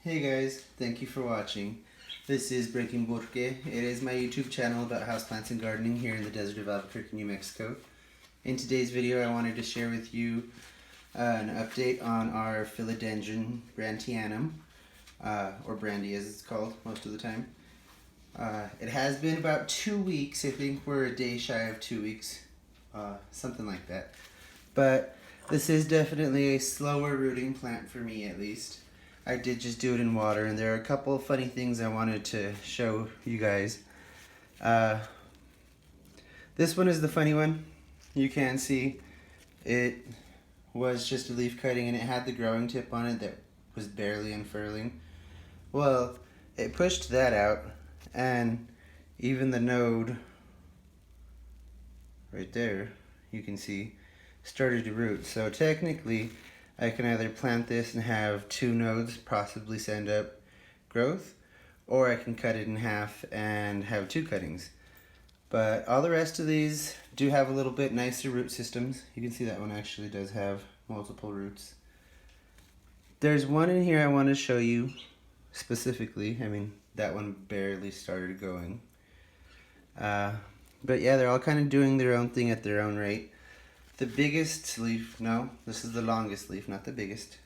Hey guys, thank you for watching. This is Breaking Burke. It is my YouTube channel about houseplants and gardening here in the desert of Albuquerque, New Mexico. In today's video I wanted to share with you an update on our Philodendron Brandtianum, or brandy as it's called most of the time. It has been about 2 weeks, I think we're a day shy of 2 weeks, something like that. But this is definitely a slower rooting plant for me at least. I did just do it in water, and there are a couple of funny things I wanted to show you guys. This one is the funny one. You can see it was just a leaf cutting and it had the growing tip on it that was barely unfurling. Well, it pushed that out, and even the node right there, you can see, started to root. So technically I can either plant this and have 2 nodes possibly send up growth, or I can cut it in half and have 2 cuttings. But all the rest of these do have a little bit nicer root systems. You can see that one actually does have multiple roots. There's one in here I want to show you specifically. I mean, that one barely started going. But yeah, they're all kind of doing their own thing at their own rate. The biggest leaf, no, this is the longest leaf, not the biggest,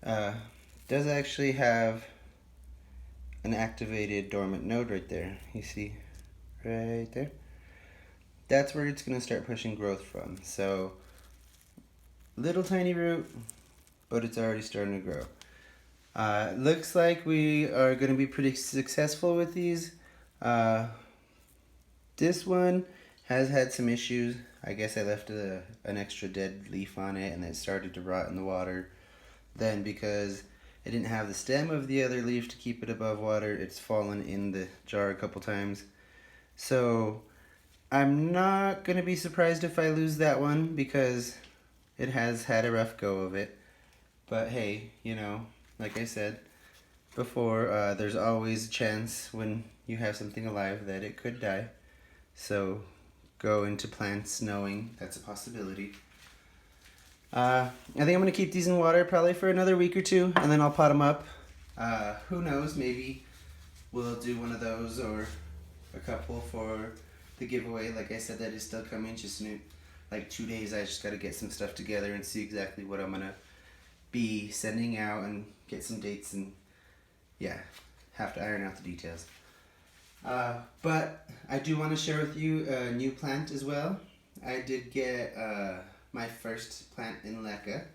does actually have an activated dormant node right there. You see, right there? That's where it's going to start pushing growth from. So, little tiny root, but it's already starting to grow. Looks like we are going to be pretty successful with these. This one has had some issues. I guess I left an extra dead leaf on it and it started to rot in the water. Then because I didn't have the stem of the other leaf to keep it above water, it's fallen in the jar a couple times. So I'm not going to be surprised if I lose that one because it has had a rough go of it. But hey, you know, like I said before, there's always a chance when you have something alive that it could die. So go into plants knowing that's a possibility. I think I'm going to keep these in water probably for another week or 2, and then I'll pot them up. Who knows, maybe we'll do one of those or a couple for the giveaway. Like I said, that is still coming. Just in like 2 days, I just got to get some stuff together and see exactly what I'm going to be sending out and get some dates, and yeah, have to iron out the details. But I do want to share with you a new plant as well. I did get my first plant in leca.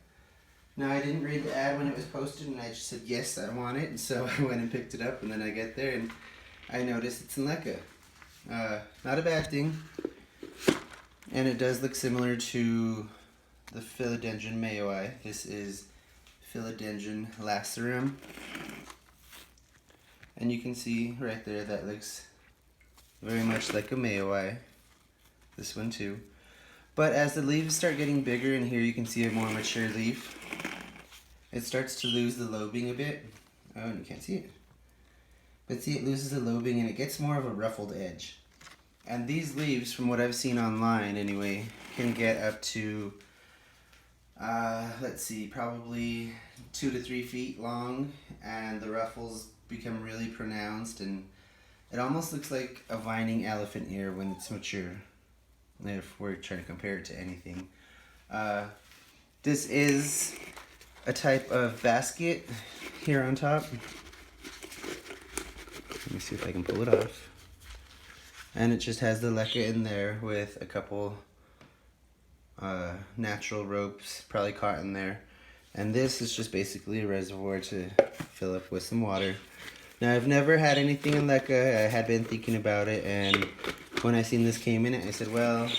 Now I didn't read the ad when it was posted and I just said yes, I want it, and so I went and picked it up, and then I get there and I noticed it's in leca. Not a bad thing, and it does look similar to the Philodendron mayoii. This is Philodendron lacerum. And you can see right there that looks very much like a mayoii. This one too. But as the leaves start getting bigger, and here you can see a more mature leaf, it starts to lose the lobing a bit. Oh, and you can't see it. But see, it loses the lobing and it gets more of a ruffled edge. And these leaves, from what I've seen online anyway, can get up to, let's see, probably 2 to 3 feet long, and the ruffles become really pronounced, and it almost looks like a vining elephant ear when it's mature, if we're trying to compare it to anything. This is a type of basket here on top. Let me see if I can pull it off. And it just has the leca in there with a couple natural ropes, probably caught in there. And this is just basically a reservoir to fill up with some water. Now, I've never had anything in leca. I had been thinking about it, and when I seen this came in it, I said, well,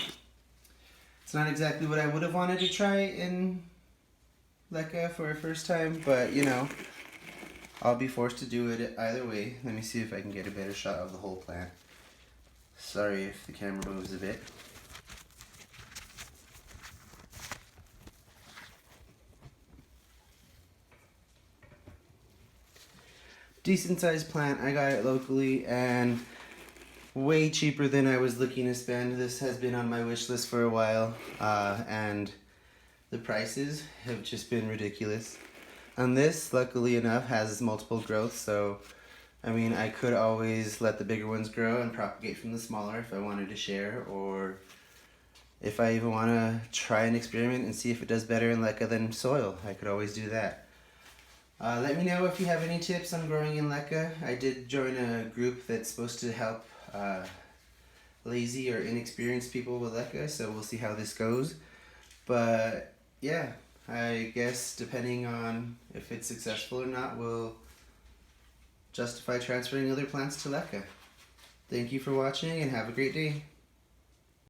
it's not exactly what I would have wanted to try in leca for a first time, but you know, I'll be forced to do it either way. Let me see if I can get a better shot of the whole plant. Sorry if the camera moves a bit. Decent sized plant. I got it locally and way cheaper than I was looking to spend. This has been on my wish list for a while, and the prices have just been ridiculous. And this, luckily enough, has multiple growths, so I mean, I could always let the bigger ones grow and propagate from the smaller if I wanted to share, or if I even want to try an experiment and see if it does better in leca than soil, I could always do that. Let me know if you have any tips on growing in leca. I did join a group that's supposed to help lazy or inexperienced people with leca, so we'll see how this goes. But yeah, I guess depending on if it's successful or not will justify transferring other plants to leca. Thank you for watching and have a great day.